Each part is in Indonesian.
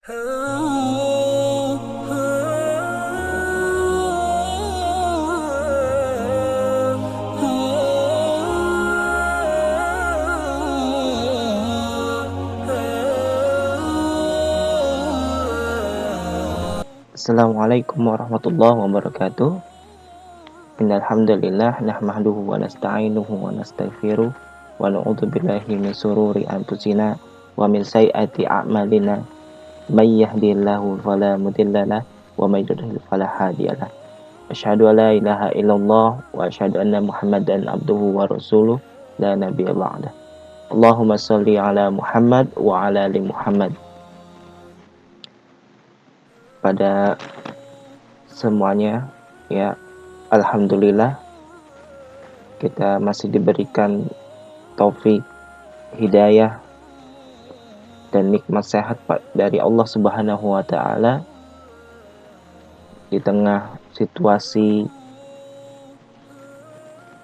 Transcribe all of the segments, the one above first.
Assalamualaikum warahmatullahi wabarakatuh. Innal hamdalillah nahmaduhu wa nasta'inuhu wa nastaghfiruh wa na'udzu billahi min shururi anfusina wa min sayyiati a'malina. May yahdihillahu fala mudhillalah wa may yudhlil fala hadiyalah. Asyhadu an la ilaha illallah wa asyhadu anna Muhammadan abduhu wa rasuluh la nabiyya ba'dah. Allahumma shalli ala Muhammad wa ala ali Muhammad. Pada semuanya, ya, alhamdulillah kita masih diberikan taufik, hidayah dan nikmat sehat dari Allah Subhanahu wa taala di tengah situasi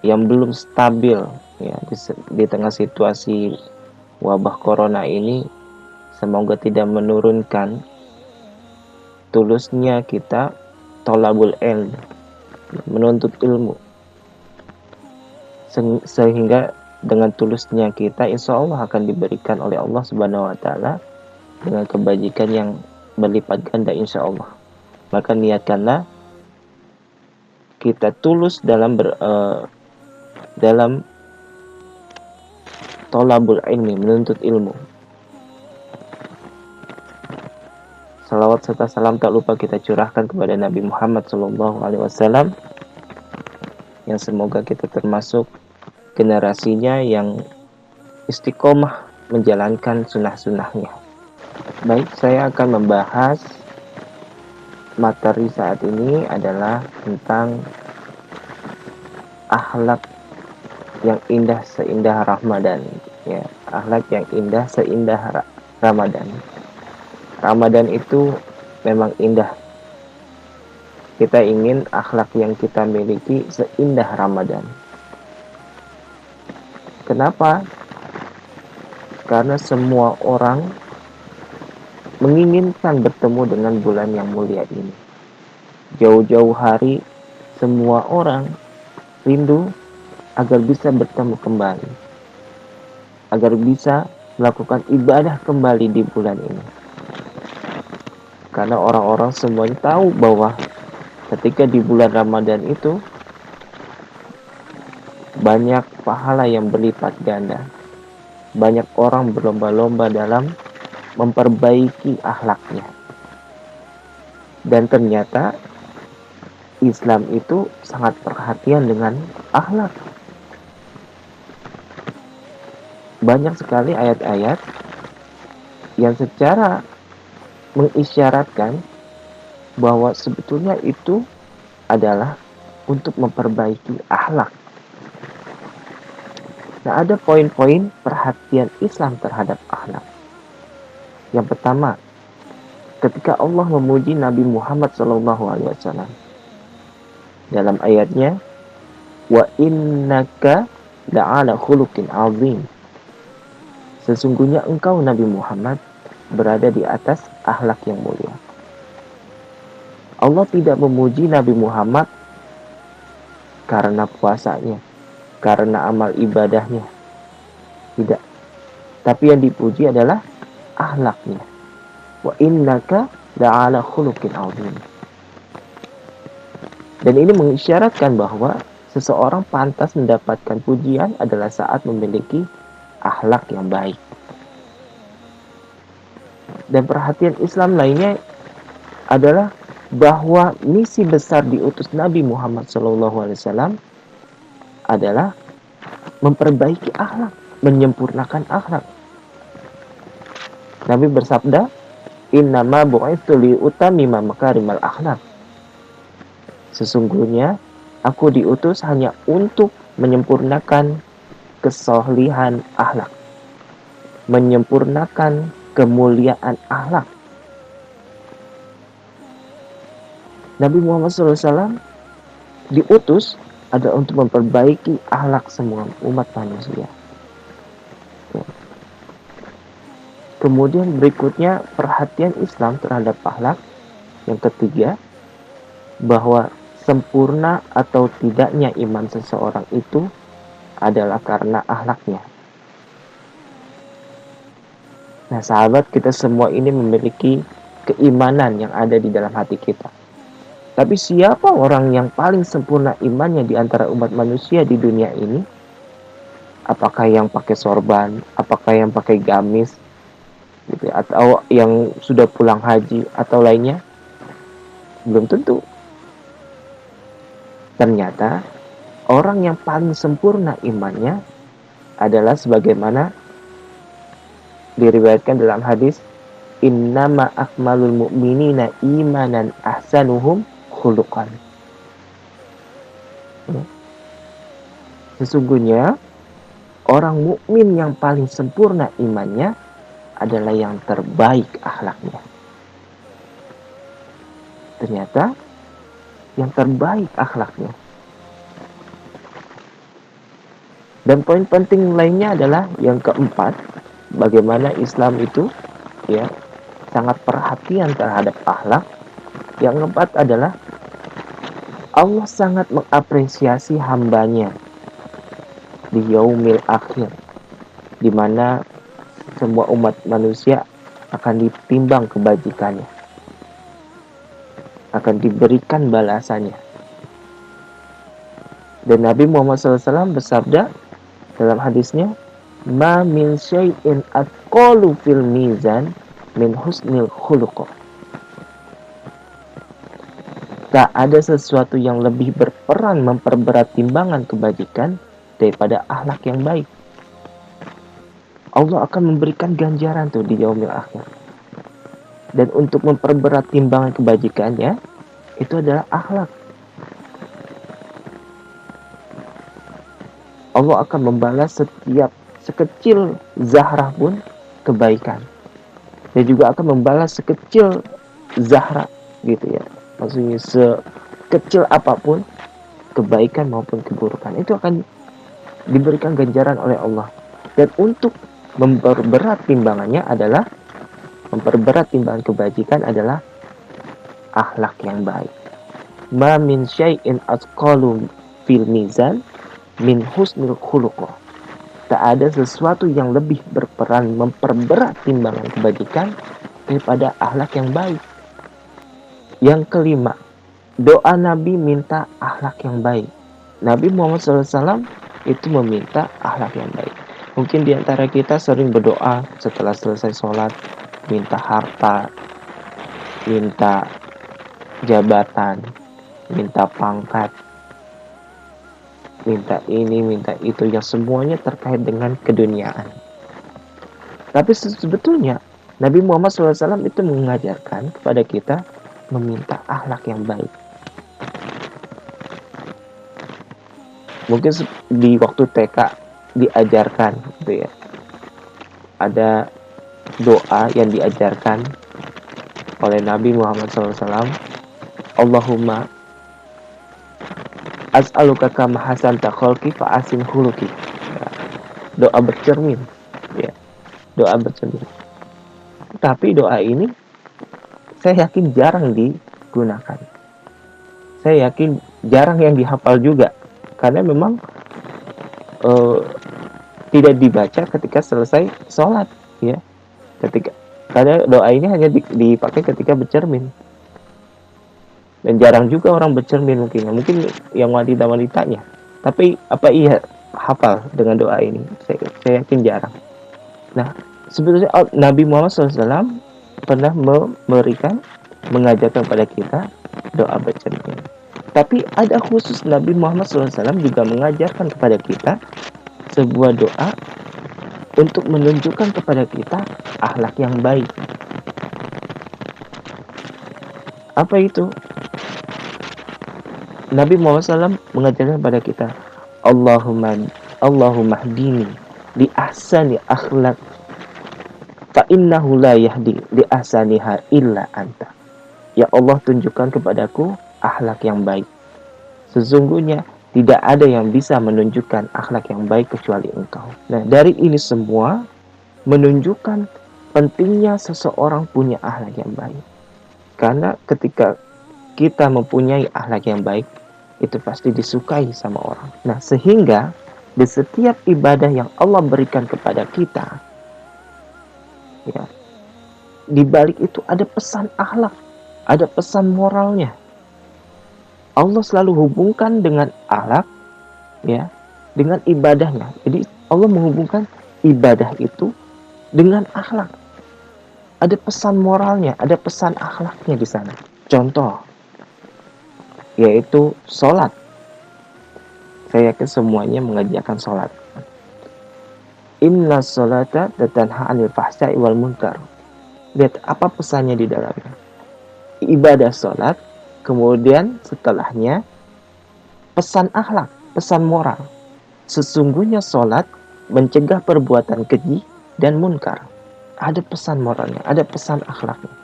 yang belum stabil, ya, di tengah situasi wabah corona ini. Semoga tidak menurunkan tulusnya kita tolabul ilm, menuntut ilmu, sehingga dengan tulusnya kita insya Allah akan diberikan oleh Allah Subhanahu wa taala dengan kebajikan yang berlipat ganda insya Allah. Maka niatkanlah kita tulus dalam tolabul ilmi, menuntut ilmu. Salawat serta salam tak lupa kita curahkan kepada Nabi Muhammad SAW, yang semoga kita termasuk generasinya yang istiqomah menjalankan sunnah-sunnahnya. Baik, saya akan membahas materi saat ini adalah tentang akhlak yang indah seindah Ramadan, ya, akhlak yang indah seindah Ramadan. Ramadan itu memang indah. Kita ingin akhlak yang kita miliki seindah Ramadan. Kenapa? Karena semua orang menginginkan bertemu dengan bulan yang mulia ini. Jauh-jauh hari semua orang rindu agar bisa bertemu kembali, agar bisa melakukan ibadah kembali di bulan ini. Karena orang-orang semuanya tahu bahwa ketika di bulan Ramadan itu banyak pahala yang berlipat ganda. Banyak orang berlomba-lomba dalam memperbaiki akhlaknya. Dan ternyata Islam itu sangat perhatian dengan akhlak. Banyak sekali ayat-ayat yang secara mengisyaratkan bahwa sebetulnya itu adalah untuk memperbaiki akhlak. Nah, ada poin-poin perhatian Islam terhadap akhlak. Yang pertama, ketika Allah memuji Nabi Muhammad SAW dalam ayatnya, wa innaka la'ala khuluqin azim. Sesungguhnya engkau Nabi Muhammad berada di atas akhlak yang mulia. Allah tidak memuji Nabi Muhammad karena puasanya, karena amal ibadahnya. Tidak. Tapi yang dipuji adalah akhlaknya. Wa innaka la'ala khuluqin azim. Dan ini mengisyaratkan bahwa seseorang pantas mendapatkan pujian adalah saat memiliki akhlak yang baik. Dan perhatian Islam lainnya adalah bahwa misi besar diutus Nabi Muhammad SAW adalah memperbaiki akhlak, menyempurnakan akhlak. Nabi bersabda, "Innama bu'itsu liutammima makarimal akhlak." Sesungguhnya aku diutus hanya untuk menyempurnakan kesolihan akhlak, menyempurnakan kemuliaan akhlak. Nabi Muhammad SAW diutus adalah untuk memperbaiki akhlak semua umat manusia. Kemudian berikutnya perhatian Islam terhadap akhlak. Yang ketiga, bahwa sempurna atau tidaknya iman seseorang itu adalah karena akhlaknya. Nah, sahabat, kita semua ini memiliki keimanan yang ada di dalam hati kita. Tapi siapa orang yang paling sempurna imannya di antara umat manusia di dunia ini? Apakah yang pakai sorban? Apakah yang pakai gamis? Gitu, atau yang sudah pulang haji atau lainnya? Belum tentu. Ternyata orang yang paling sempurna imannya adalah sebagaimana diriwayatkan dalam hadis, innama akmalul mu'minina imanan ahsanuhum khuluqan. Sesungguhnya orang mukmin yang paling sempurna imannya adalah yang terbaik akhlaknya. Ternyata yang terbaik akhlaknya. Dan poin penting lainnya adalah yang keempat, bagaimana Islam itu ya sangat perhatian terhadap akhlak. Yang keempat adalah Allah sangat mengapresiasi hambanya di yaumil akhir, di mana semua umat manusia akan ditimbang kebajikannya, akan diberikan balasannya. Dan Nabi Muhammad SAW bersabda dalam hadisnya, ma min syai'in atqalu fil mizan min husnil khuluq. Tak ada sesuatu yang lebih berperan memperberat timbangan kebajikan daripada akhlak yang baik. Allah akan memberikan ganjaran tuh di yaumil akhir. Dan untuk memperberat timbangan kebajikannya, itu adalah akhlak. Allah akan membalas setiap sekecil zarah pun kebaikan. Dan juga akan membalas sekecil zarah gitu ya. Maksudnya sekecil apapun kebaikan maupun keburukan itu akan diberikan ganjaran oleh Allah. Dan untuk memperberat timbangannya adalah memperberat timbangan kebajikan adalah akhlak yang baik. Ma min syai'in atqalu fil mizan min husnil khuluq. Tak ada sesuatu yang lebih berperan memperberat timbangan kebajikan daripada akhlak yang baik. Yang kelima, doa Nabi minta akhlak yang baik. Nabi Muhammad SAW itu meminta akhlak yang baik. Mungkin di antara kita sering berdoa setelah selesai sholat, minta harta, minta jabatan, minta pangkat, minta ini, minta itu, yang semuanya terkait dengan keduniaan. Tapi sebetulnya Nabi Muhammad SAW itu mengajarkan kepada kita meminta akhlak yang baik. Mungkin di waktu TK diajarkan gitu ya, ada doa yang diajarkan oleh Nabi Muhammad SAW, Allahumma as'aluka kama hasanta khalqi fa asin khuluqi. Doa bercermin ya, doa bercermin. Tapi doa ini saya yakin jarang digunakan. Saya yakin jarang yang dihafal juga, karena memang tidak dibaca ketika selesai sholat ya. Karena doa ini hanya dipakai ketika bercermin. Dan jarang juga orang bercermin mungkin yang wanita-wanitanya. Tapi apa iya hafal dengan doa ini? Saya yakin jarang. Nah, sebetulnya Nabi Muhammad SAW pernah mengajarkan pada kita doa bercermin. Tapi ada khusus Nabi Muhammad SAW juga mengajarkan kepada kita sebuah doa untuk menunjukkan kepada kita akhlak yang baik. Apa itu? Nabi Muhammad SAW mengajarkan kepada kita, Allahumma hdini li ahsani akhlak fa innahu la yahdi li ahsaniha illa anta. Ya Allah, tunjukkan kepadaku akhlak yang baik. Sesungguhnya tidak ada yang bisa menunjukkan akhlak yang baik kecuali Engkau. Nah, dari ini semua menunjukkan pentingnya seseorang punya akhlak yang baik. Karena ketika kita mempunyai akhlak yang baik, itu pasti disukai sama orang. Nah, sehingga di setiap ibadah yang Allah berikan kepada kita, ya, di balik itu ada pesan akhlak, ada pesan moralnya. Allah selalu hubungkan dengan akhlak, ya, dengan ibadahnya. Jadi Allah menghubungkan ibadah itu dengan akhlak. Ada pesan moralnya, ada pesan akhlaknya di sana. Contoh, yaitu sholat. Saya yakin semuanya mengerjakan sholat. Inna sholata tatanha 'anil fahsya'i wal munkar. Lihat apa pesannya di dalamnya. Ibadah sholat, kemudian setelahnya pesan akhlak, pesan moral. Sesungguhnya sholat mencegah perbuatan keji dan munkar. Ada pesan moralnya, ada pesan akhlaknya.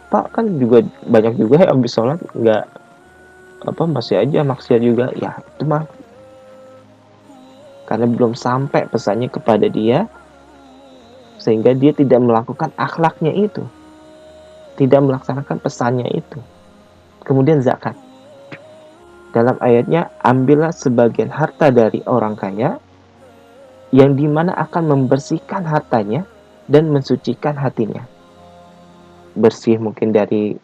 Pak, kan juga banyak juga yang habis sholat nggak masih aja maksiat juga. Ya itu mah karena belum sampai pesannya kepada dia, sehingga dia tidak melakukan akhlaknya itu, tidak melaksanakan pesannya itu. Kemudian zakat. Dalam ayatnya, ambillah sebagian harta dari orang kaya yang dimana akan membersihkan hartanya dan mensucikan hatinya. Bersih mungkin dari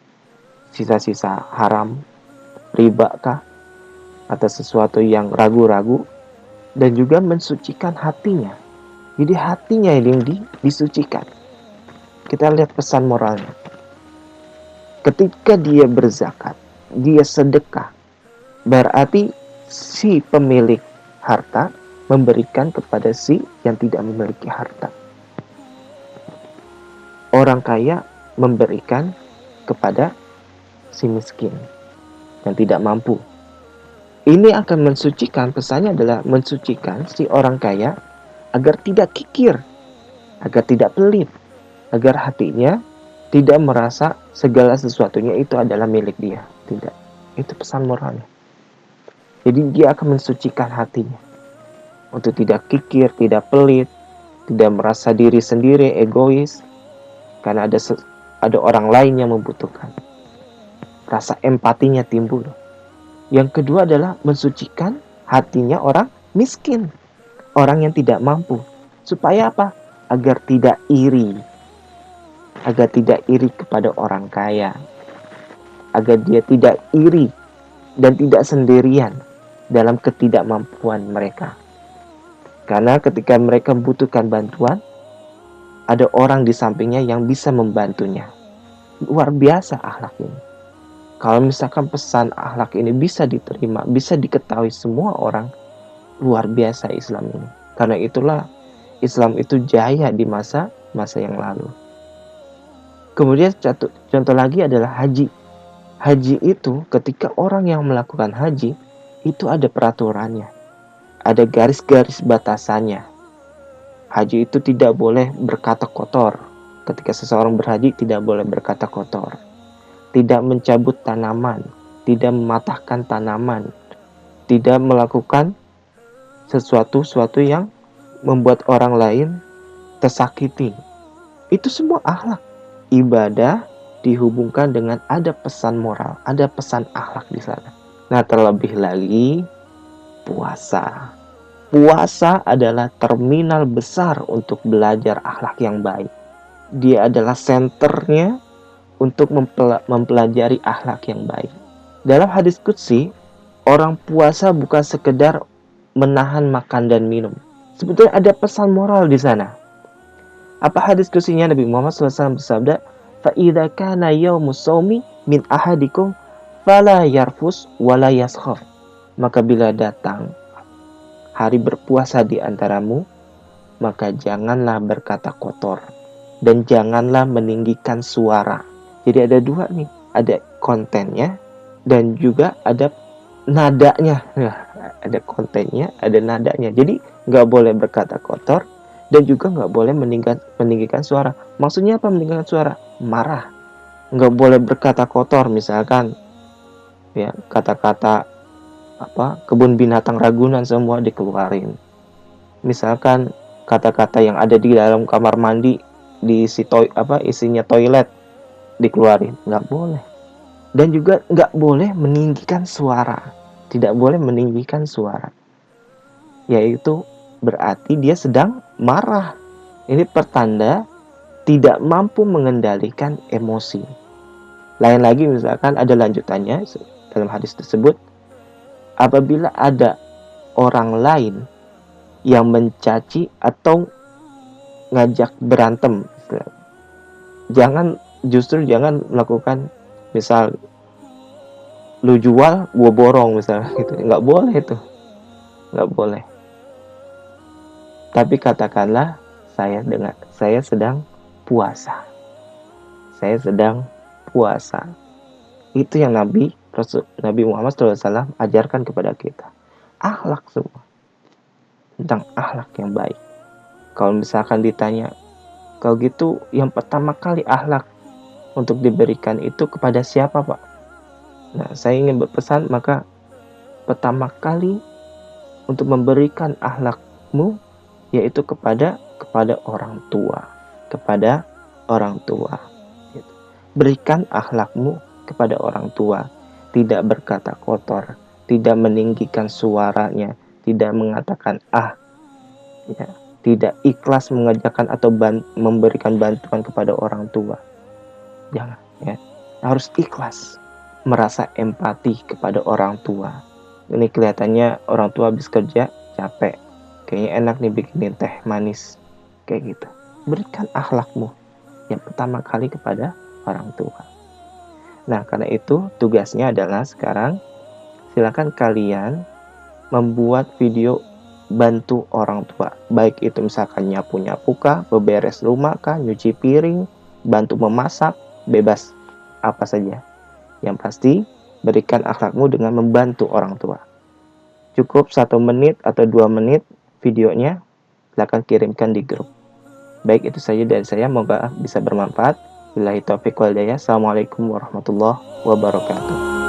sisa-sisa haram, riba kah, atau sesuatu yang ragu-ragu, dan juga mensucikan hatinya. Jadi hatinya yang disucikan. Kita lihat pesan moralnya. Ketika dia berzakat, dia sedekah, berarti si pemilik harta memberikan kepada si yang tidak memiliki harta. Orang kaya memberikan kepada si miskin yang tidak mampu. Ini akan mensucikan, pesannya adalah mensucikan si orang kaya agar tidak kikir, agar tidak pelit, agar hatinya tidak merasa segala sesuatunya itu adalah milik dia. Tidak. Itu pesan moralnya. Jadi dia akan mensucikan hatinya untuk tidak kikir, tidak pelit, tidak merasa diri sendiri egois karena ada orang lain yang membutuhkan. Rasa empatinya timbul. Yang kedua adalah mensucikan hatinya orang miskin, orang yang tidak mampu. Supaya apa? Agar tidak iri. Agar tidak iri kepada orang kaya. Agar dia tidak iri dan tidak sendirian dalam ketidakmampuan mereka. Karena ketika mereka membutuhkan bantuan, ada orang di sampingnya yang bisa membantunya. Luar biasa akhlak ini. Kalau misalkan pesan akhlak ini bisa diterima, bisa diketahui semua orang, luar biasa Islam ini. Karena itulah Islam itu jaya di masa yang lalu. Kemudian contoh lagi adalah haji. Haji itu ketika orang yang melakukan haji, itu ada peraturannya. Ada garis-garis batasannya. Haji itu tidak boleh berkata kotor. Ketika seseorang berhaji tidak boleh berkata kotor. Tidak mencabut tanaman, tidak mematahkan tanaman, tidak melakukan sesuatu yang membuat orang lain tersakiti. Itu semua akhlak. Ibadah dihubungkan dengan ada pesan moral, ada pesan akhlak di sana. Nah, terlebih lagi puasa. Puasa adalah terminal besar untuk belajar akhlak yang baik. Dia adalah senternya untuk mempelajari akhlak yang baik. Dalam hadis qudsi, orang puasa bukan sekedar menahan makan dan minum. Sebetulnya ada pesan moral di sana. Apa hadis qudsinya? Nabi Muhammad SAW bersabda, "Fa'idza kana yaumus shaumi min ahadikum fala yarfus wala yaskhar." Maka bila datang hari berpuasa di antaramu, maka janganlah berkata kotor dan janganlah meninggikan suara. Jadi ada dua nih, ada kontennya dan juga ada nadanya. Nah, ada kontennya, ada nadanya. Jadi nggak boleh berkata kotor dan juga nggak boleh meninggikan suara. Maksudnya apa meninggikan suara? Marah. Nggak boleh berkata kotor, misalkan ya kata-kata kebun binatang Ragunan semua dikeluarin. Misalkan kata-kata yang ada di dalam kamar mandi isinya toilet dikeluarin, nggak boleh. Dan juga nggak boleh meninggikan suara, tidak boleh meninggikan suara, yaitu berarti dia sedang marah. Ini pertanda tidak mampu mengendalikan emosi. Lain lagi misalkan ada lanjutannya dalam hadis tersebut, apabila ada orang lain yang mencaci atau ngajak berantem, jangan melakukan, misal lu jual gua borong misalnya gitu, nggak boleh itu, nggak boleh. Tapi katakanlah saya sedang puasa, itu yang Nabi Muhammad SAW ajarkan kepada kita, akhlak semua, tentang akhlak yang baik. Kalau misalkan ditanya, kalau gitu yang pertama kali akhlak untuk diberikan itu kepada siapa, Pak? Nah, saya ingin berpesan, maka pertama kali untuk memberikan akhlakmu yaitu kepada orang tua, Berikan akhlakmu kepada orang tua, tidak berkata kotor, tidak meninggikan suaranya, tidak mengatakan ya, tidak ikhlas mengerjakan atau memberikan bantuan kepada orang tua. Jangan, ya. Harus ikhlas, merasa empati kepada orang tua. Ini kelihatannya orang tua habis kerja capek, kayaknya enak nih bikinin teh manis, kayak gitu. Berikan akhlakmu yang pertama kali kepada orang tua. Nah, karena itu tugasnya adalah sekarang silakan kalian membuat video bantu orang tua, baik itu misalkan nyapu kah, beberes rumah kah, nyuci piring, bantu memasak, bebas apa saja. Yang pasti berikan akhlakmu dengan membantu orang tua. Cukup 1 menit atau 2 menit videonya, silakan kirimkan di grup. Baik, itu saja dari saya, semoga bisa bermanfaat. Billahi taufiq wal hidayah. Assalamualaikum warahmatullahi wabarakatuh.